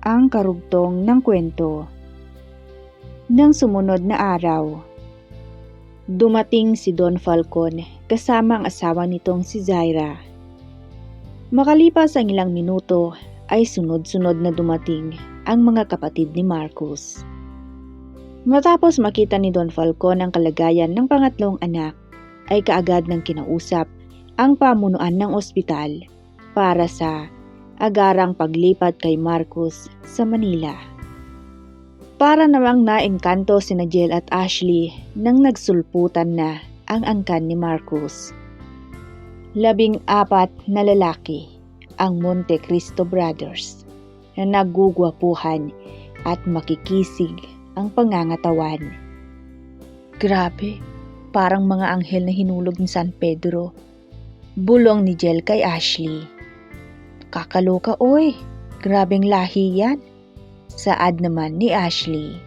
Ang karugtong ng kwento. Nang sumunod na araw, dumating si Don Falcon kasama ang asawa nitong si Zaira. Makalipas ang ilang minuto ay sunod-sunod na dumating ang mga kapatid ni Marcos. Matapos makita ni Don Falcon ang kalagayan ng pangatlong anak, ay kaagad nang kinausap ang pamunuan ng ospital para sa agarang paglipat kay Marcos sa Manila. Para namang naengkanto sina Jel at Ashley nang nagsulputan na ang angkan ni Marcos. 14 na lalaki ang Monte Cristo Brothers na nagugwapuhan at makikisig ang pangangatawan. Grabe, parang mga anghel na hinulog ni San Pedro. Bulong ni Jel kay Ashley. Kakaloka oy, grabeng lahi yan. Saad naman ni Ashley.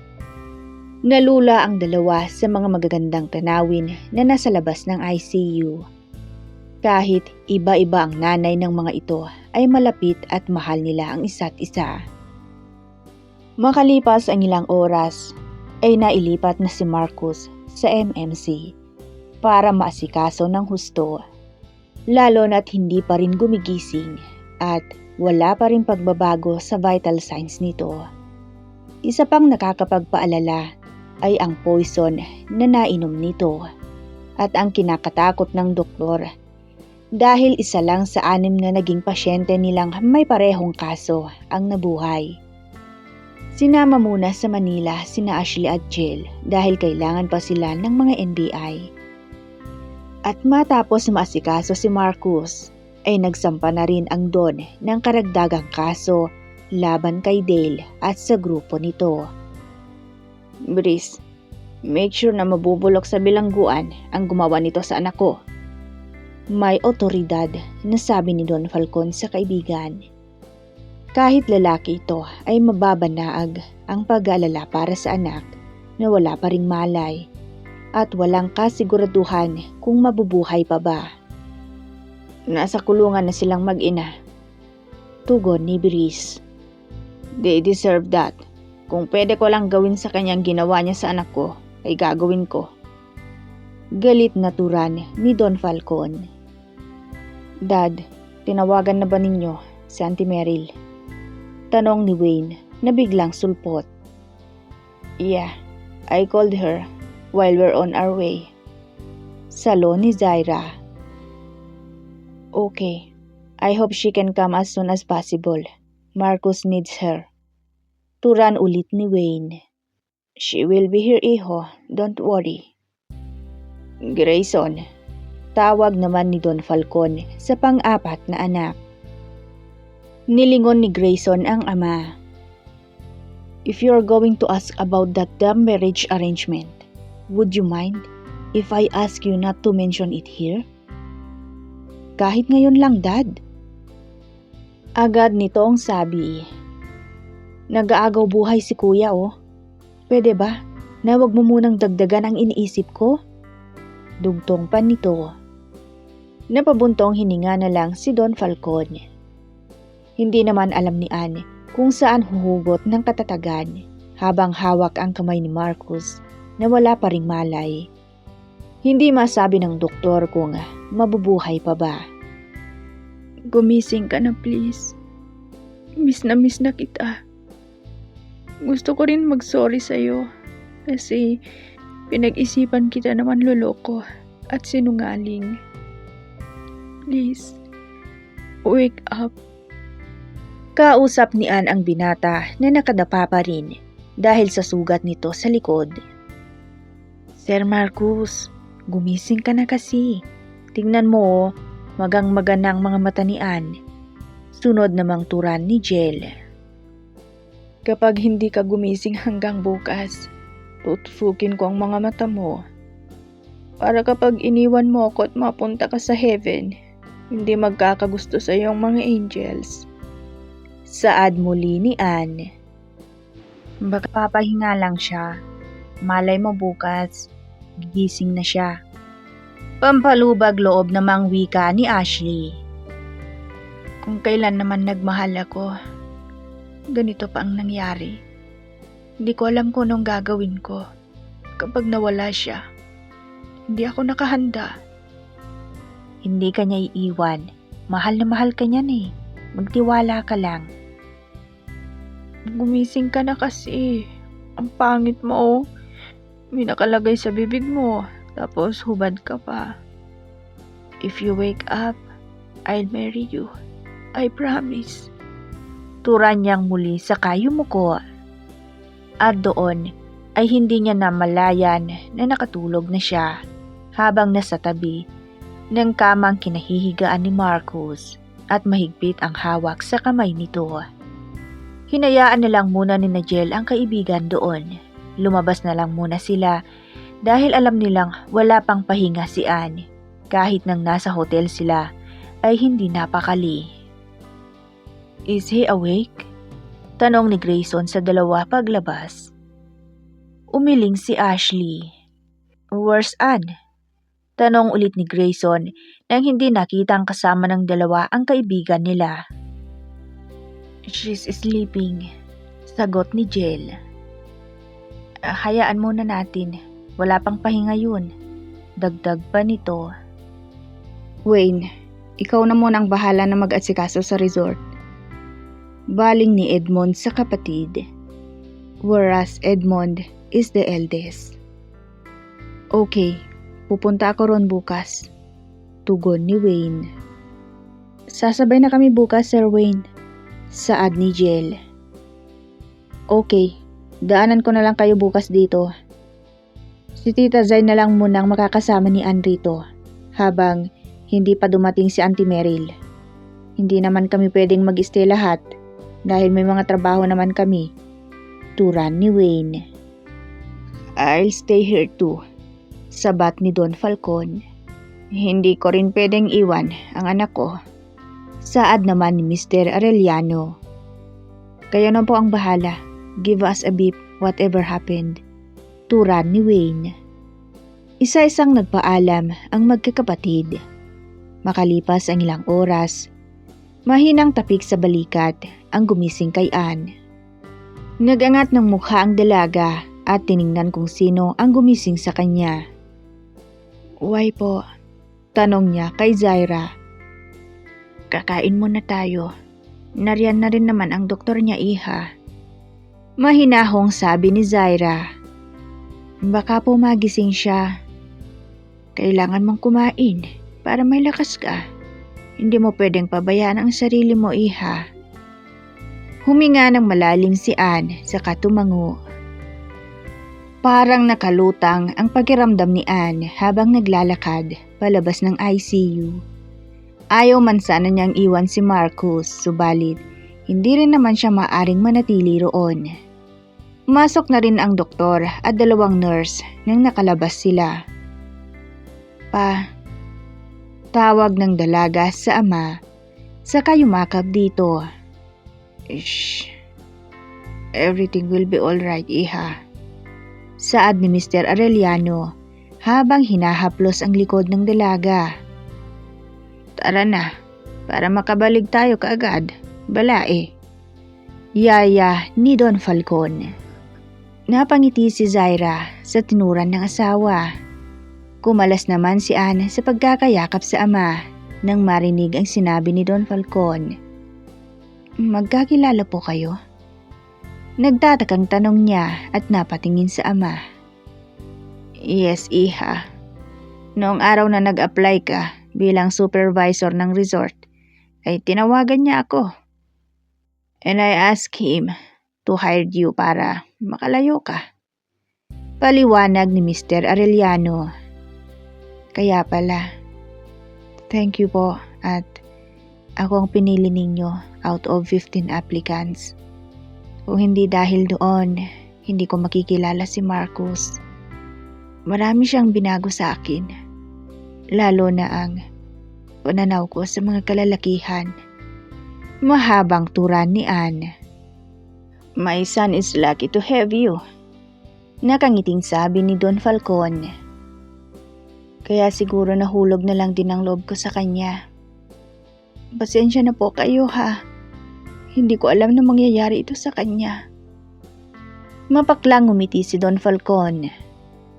Nalula ang dalawa sa mga magagandang tanawin na nasa labas ng ICU. Kahit iba-iba ang nanay ng mga ito ay malapit at mahal nila ang isa't isa. Makalipas ang ilang oras ay nailipat na si Marcos sa MMC para maasikaso ng husto. Lalo na't hindi pa rin gumigising at wala pa rin pagbabago sa vital signs nito. Isa pang nakakapagpaalala ay ang poison na nainom nito at ang kinakatakot ng doktor dahil isa lang sa 6 na naging pasyente nilang may parehong kaso ang nabuhay. Sinama muna sa Manila sina Ashley at Jel dahil kailangan pa sila ng mga NBI. At matapos maasikaso si Marcos, ay nagsampa na rin ang Don ng karagdagang kaso laban kay Dale at sa grupo nito. Brice, make sure na mabubulok sa bilangguan ang gumawa nito sa anak ko. May otoridad na sabi ni Don Falcon sa kaibigan. Kahit lalaki ito ay mababanaag ang pag-aalala para sa anak na wala pa ring malay at walang kasiguraduhan kung mabubuhay pa ba. Nasa kulungan na silang mag-ina. Tugon ni Brice. They deserve that. Kung pwede ko lang gawin sa kanyang ginawa niya sa anak ko, ay gagawin ko. Galit na turan ni Don Falcon. Dad, tinawagan na ba ninyo si Auntie Meryl? Tanong ni Wayne na biglang sulpot. Yeah, I called her while we're on our way. Salo ni Zaira. Okay, I hope she can come as soon as possible. Marcos needs her. Turan ulit ni Wayne. She will be here, iho. Don't worry. Grayson. Tawag naman ni Don Falcon sa pang-4 na anak. Nilingon ni Grayson ang ama. If you're going to ask about that damn marriage arrangement, would you mind if I ask you not to mention it here? Kahit ngayon lang, Dad. Agad nitong sabi. Nag-aagaw buhay si Kuya, oh. Pwede ba na wag mo munang dagdagan ang iniisip ko? Dugtong pa nito. Napabuntong hininga na lang si Don Falcon. Hindi naman alam ni Anne kung saan huhugot ng katatagan habang hawak ang kamay ni Marcos na wala pa ring malay. Hindi masabi ng doktor kung mabubuhay pa ba. Gumising ka na please. Miss na kita. Gusto ko rin mag-sorry sa'yo kasi pinag-isipan kita naman loloko at sinungaling. Please, wake up. Kausap ni Ann ang binata na nakadapa pa rin dahil sa sugat nito sa likod. Sir Marcos, gumising ka na kasi. Tingnan mo, magang-maga ng mga mata ni Ann. Sunod namang turan ni Jel. Kapag hindi ka gumising hanggang bukas, tutusukin ko ang mga mata mo. Para kapag iniwan mo ako at mapunta ka sa heaven, hindi magkakagusto sa iyong mga angels. Saad muli ni Ann. Baka papahinga lang siya. Malay mo bukas, gigising na siya. Pampalubag loob namang wika ni Ashley. Kung kailan naman nagmahal ako, ganito pa ang nangyari. Hindi ko alam kung anong gagawin ko kapag nawala siya. Hindi ako nakahanda. Hindi ka niya iiwan. Mahal na mahal ka niyan eh. Magtiwala ka lang. Gumising ka na kasi. Ang pangit mo. May nakalagay sa bibig mo. Tapos hubad ka pa. If you wake up, I'll marry you. I promise. Turan niyang muli sa kayumuko. At doon ay hindi niya namalayan na nakatulog na siya habang nasa tabi ng kamang kinahihigaan ni Marcus at mahigpit ang hawak sa kamay nito. Hinayaan na lang muna ni Nigel ang kaibigan doon. Lumabas na lang muna sila dahil alam nilang wala pang pahinga si Anne. Kahit nang nasa hotel sila ay hindi napakali. Is he awake? Tanong ni Grayson sa dalawa paglabas. Umiling si Ashley. Where's Anne? Tanong ulit ni Grayson nang hindi nakitang kasama ng dalawa ang kaibigan nila. She's sleeping, sagot ni Jill. Hayaan muna natin, wala pang pahinga yun. Dagdag pa nito. Wayne, ikaw na muna ang bahala na mag-asikaso sa resort. Baling ni Edmond sa kapatid, whereas Edmond is the eldest. Okay, pupunta ako ron bukas. Tugon ni Wayne. Sasabay na kami bukas, Sir Wayne. Saad ni Jill. Okay, daanan ko na lang kayo bukas dito. Si Tita Zay na lang munang makakasama ni Ann rito habang hindi pa dumating si Auntie Meryl. Hindi naman kami pwedeng mag-stay lahat dahil may mga trabaho naman kami. Turan ni Wayne. I'll stay here too, sabat ni Don Falcon. Hindi ko rin pwedeng iwan ang anak ko. Saad naman ni Mr. Arellano. Kayo na po ang bahala. Give us a beep whatever happened. Turan ni Wayne. Isa-isang nagpaalam ang magkakapatid. Makalipas ang ilang oras, mahinang tapik sa balikat ang gumising kay Anne. Nagangat ng mukha ang dalaga at tiningnan kung sino ang gumising sa kanya. Why po? Tanong niya kay Zaira. Kakain muna tayo. Nariyan na rin naman ang doktor niya, iha. Mahinahong sabi ni Zaira. Baka po magising siya. Kailangan mong kumain para may lakas ka. Hindi mo pwedeng pabayaan ang sarili mo, iha. Huminga ng malalim si Anne sa katumango. Parang nakalutang ang pakiramdam ni Anne habang naglalakad palabas ng ICU. Ayaw man sana niyang iwan si Marcus, subalit hindi rin naman siya maaring manatili roon. Masok na rin ang doktor at dalawang nurse nang nakalabas sila. Pa, tawag ng dalaga sa ama, saka yumakap dito. Shh, everything will be alright, iha. Saad ni Mr. Arellano habang hinahaplos ang likod ng dalaga. Tara na, para makabalig tayo kaagad. Balae. Yaya ni Don Falcon. Napangiti si Zaira sa tinuran ng asawa. Kumalas naman si Anne sa pagkakayakap sa ama nang marinig ang sinabi ni Don Falcon. Magkakilala po kayo? Nagtatakang tanong niya at napatingin sa ama. Yes, iha. Noong araw na nag-apply ka bilang supervisor ng resort, ay tinawagan niya ako. And I asked him to hire you para makalayo ka. Paliwanag ni Mr. Arellano. Kaya pala. Thank you po at ako ang pinili ninyo out of 15 applicants. Kung hindi dahil doon, hindi ko makikilala si Marcus. Marami siyang binago sa akin. Lalo na ang pananaw ko sa mga kalalakihan. Mahabang turan ni Anne. My son is lucky to have you. Nakangiting sabi ni Don Falcon. Kaya siguro nahulog na lang din ang loob ko sa kanya. Pasensya na po kayo ha. Hindi ko alam na mangyayari ito sa kanya. Mapaklang ngumiti si Don Falcon.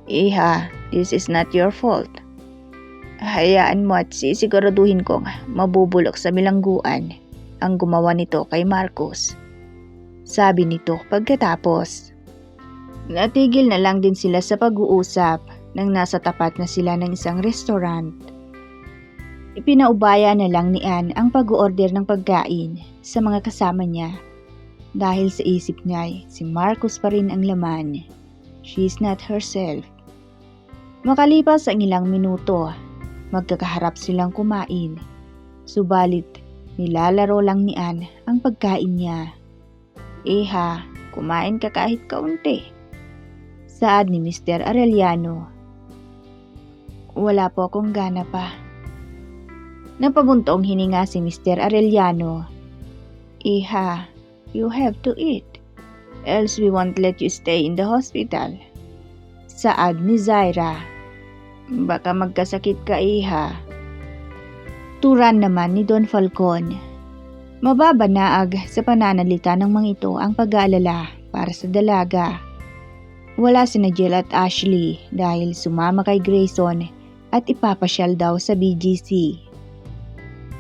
Iha, this is not your fault. Hayaan mo at sisiguraduhin kong mabubulok sa bilangguan ang gumawa nito kay Marcus. Sabi nito pagkatapos. Natigil na lang din sila sa pag-uusap nang nasa tapat na sila ng isang restaurant. Ipinaubaya na lang ni Anne ang pag-order ng pagkain sa mga kasama niya. Dahil sa isip niya, si Marcus pa rin ang laman. She is not herself. Makalipas ang ilang minuto, magkakaharap silang kumain. Subalit, nilalaro lang ni Anne ang pagkain niya. Iha, kumain ka kahit kaunti. Saad ni Mr. Arellano. Wala po akong gana pa. Napabuntong hininga si Mr. Arellano. Iha, you have to eat, else we won't let you stay in the hospital. Saad ni Zaira. Baka magkasakit ka, Iha. Turan naman ni Don Falcon. Mababanaag sa pananalita ng mga ito ang pag-aalala para sa dalaga. Wala si Jill at Ashley dahil sumama kay Grayson at ipapasyal daw sa BGC.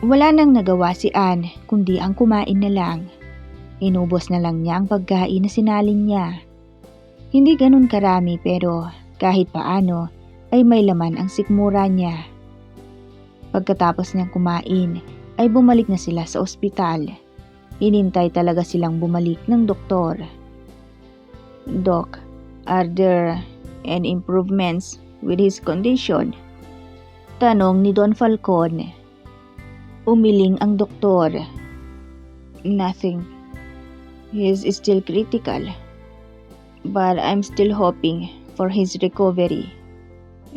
Wala nang nagawa si Anne kundi ang kumain na lang. Inubos na lang niya ang pagkain na sinalin niya. Hindi ganun karami pero kahit paano ay may laman ang sikmura niya. Pagkatapos niyang kumain ay bumalik na sila sa ospital. Hinintay talaga silang bumalik ng doktor. Doc, are there any improvements with his condition? Tanong ni Don Falcon. Umiling ang doktor. Nothing. He is still critical. But I'm still hoping for his recovery.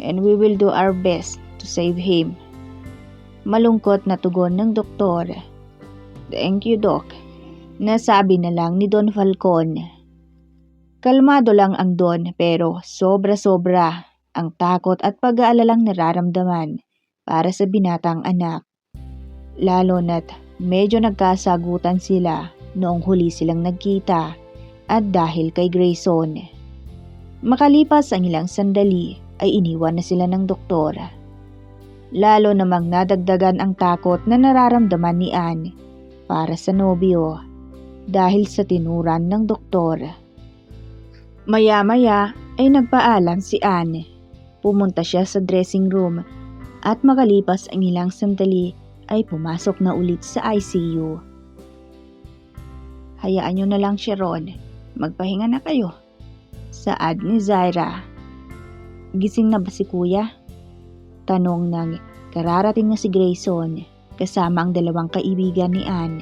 And we will do our best to save him. Malungkot na tugon ng doktor. Thank you, Doc. Nasabi na lang ni Don Falcon. Kalmado lang ang Don pero sobra-sobra ang takot at pag-aalalang nararamdaman para sa binatang anak. Lalo na't medyo nagkasagutan sila noong huli silang nagkita at dahil kay Grayson. Makalipas ang ilang sandali ay iniwan na sila ng doktor. Lalo namang nadagdagan ang takot na nararamdaman ni Anne para sa nobyo dahil sa tinuran ng doktor. Maya-maya ay nagpaalam si Anne. Pumunta siya sa dressing room at makalipas ang ilang sandali ay pumasok na ulit sa ICU. Hayaan niyo na lang siya ron. Magpahinga na kayo. Saad ni Zaira. Gising na ba si kuya? Tanong ng kararating na si Grayson kasama ang dalawang kaibigan ni Anne.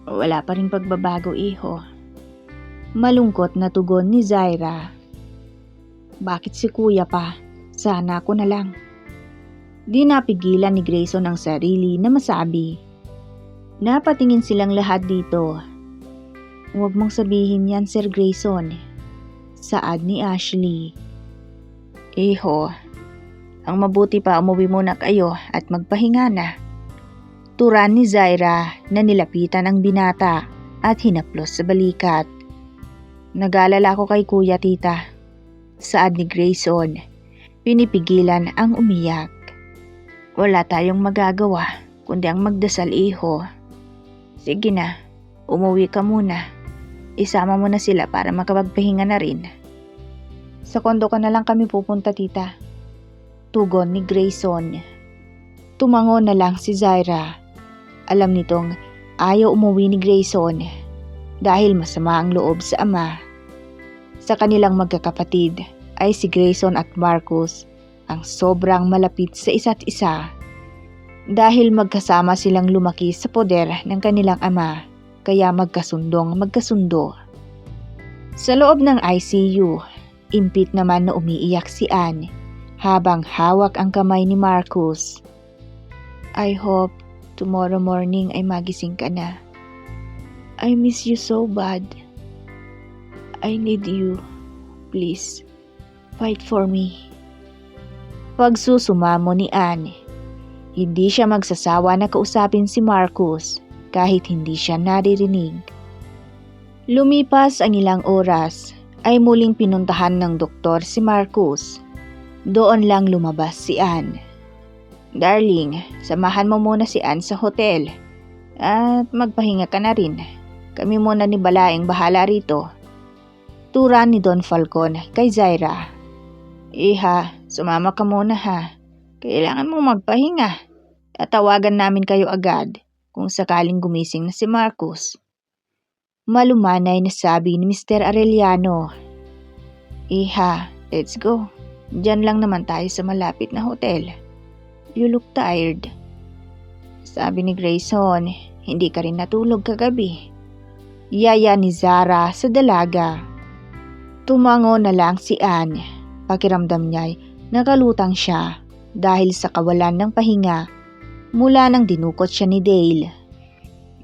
Wala pa rin pagbabago, iho. Malungkot na tugon ni Zaira. Bakit si kuya pa? Sana ako na lang. Di napigilan ni Grayson ang sarili na masabi. Napatingin silang lahat dito. Huwag mong sabihin yan, Sir Grayson. Saad ni Ashley. Iho, ang mabuti pa umuwi muna kayo at magpahinga na. Turan ni Zaira na nilapitan ang binata at hinaplos sa balikat. Nag-aalala ko kay kuya, tita. Saad ni Grayson. Pinipigilan ang umiyak. Wala tayong magagawa kundi ang magdasal, iho. Sige na, umuwi ka muna. Isama mo na sila para makapagpahinga na rin. Sa kondo ka na lang kami pupunta, tita. Tugon ni Grayson. Tumango na lang si Zaira. Alam nitong ayaw umuwi ni Grayson dahil masama ang loob sa ama. Sa kanilang magkakapatid ay si Grayson at Marcus ang sobrang malapit sa isa't isa dahil magkasama silang lumaki sa poder ng kanilang ama kaya magkasundo. Sa loob ng ICU, impit naman na umiiyak si Anne habang hawak ang kamay ni Marcus. I hope tomorrow morning ay magising ka na. I miss you so bad. I need you. Please, fight for me. Pagsusumamo ni Anne. Hindi siya magsasawa na kausapin si Marcus kahit hindi siya naririnig. Lumipas ang ilang oras ay muling pinuntahan ng doktor si Marcus. Doon lang lumabas si Anne. Darling, samahan mo muna si Anne sa hotel at magpahinga ka na rin. Kami muna ni Balaeng bahala rito. Tura ni Don Falcon kay Zaira. Iha, sumama ka muna ha. Kailangan mong magpahinga. Tatawagan namin kayo agad kung sakaling gumising na si Marcus. Malumanay na sabi ni Mr. Arellano. Iha, let's go. Diyan lang naman tayo sa malapit na hotel. You look tired. Sabi ni Grayson, hindi ka rin natulog kagabi. Yaya ni Zara sa dalaga. Tumango na lang si Anne. Pakiramdam niya'y nakalutang siya dahil sa kawalan ng pahinga mula nang dinukot siya ni Dale.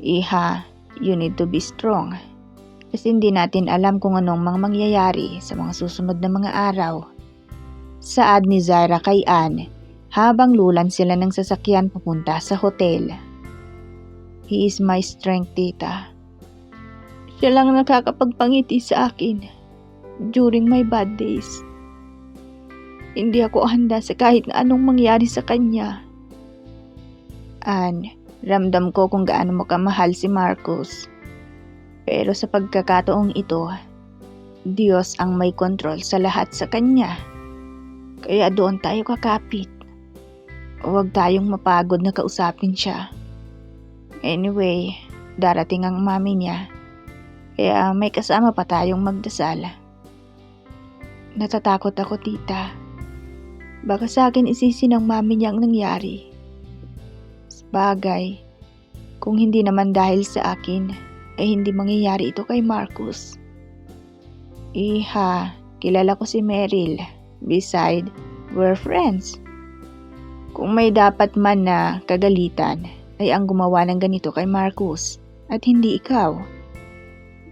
Iha, you need to be strong. Kasi hindi natin alam kung anong mga mangyayari sa mga susunod na mga araw. Saad ni Zaira kay Anne habang lulan sila ng sasakyan papunta sa hotel. He is my strength, tita. Siya lang nakakapagpangiti sa akin during my bad days. Hindi ako handa sa kahit na anong mangyari sa kanya. Anne, ramdam ko kung gaano mo kamahal si Marcus. Pero sa pagkakataong ito, Diyos ang may kontrol sa lahat sa kanya. Kaya doon tayo kakapit. Huwag tayong mapagod na kausapin siya. Anyway, darating ang mami niya. Kaya may kasama pa tayong magdasal. Natatakot ako, tita. Baka sa akin isisi ng mami niya ang nangyari. Sabagay, kung hindi naman dahil sa akin, ay hindi mangyayari ito kay Marcus. Iha, kilala ko si Meryl. Beside, we're friends. Kung may dapat man na kagalitan, ay ang gumawa ng ganito kay Marcus at hindi ikaw.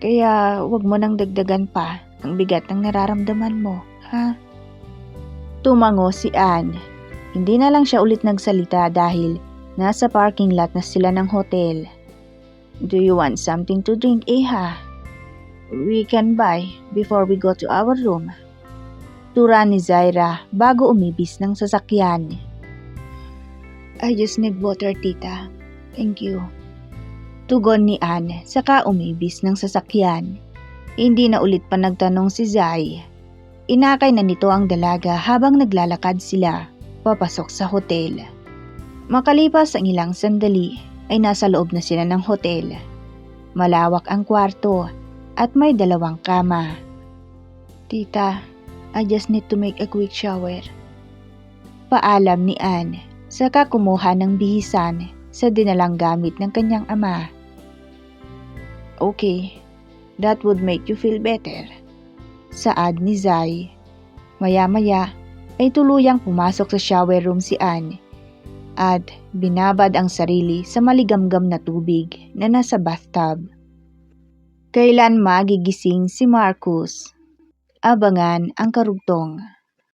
Kaya wag mo nang dagdagan pa ang bigat ng nararamdaman mo, ha? Tumango si Anne. Hindi na lang siya ulit nagsalita dahil nasa parking lot na sila ng hotel. Do you want something to drink, Iha? We can buy before we go to our room. Tura ni Zaira bago umibis ng sasakyan. I just need water, tita. Thank you. Tugon ni Anne saka umibis ng sasakyan. Hindi na ulit pa nagtanong si Zai. Inakay na nito ang dalaga habang naglalakad sila papasok sa hotel. Makalipas ang ilang sandali ay nasa loob na sila ng hotel. Malawak ang kwarto at may 2 kama. Tita, I just need to make a quick shower. Paalam ni Anne, saka kumuha ng bihisan sa dinalang gamit ng kanyang ama. Okay, that would make you feel better. Saad ni Zai. Maya-maya ay tuluyang pumasok sa shower room si Anne at binabad ang sarili sa maligamgam na tubig na nasa bathtub. Kailan magigising si Marcus? Abangan ang karugtong.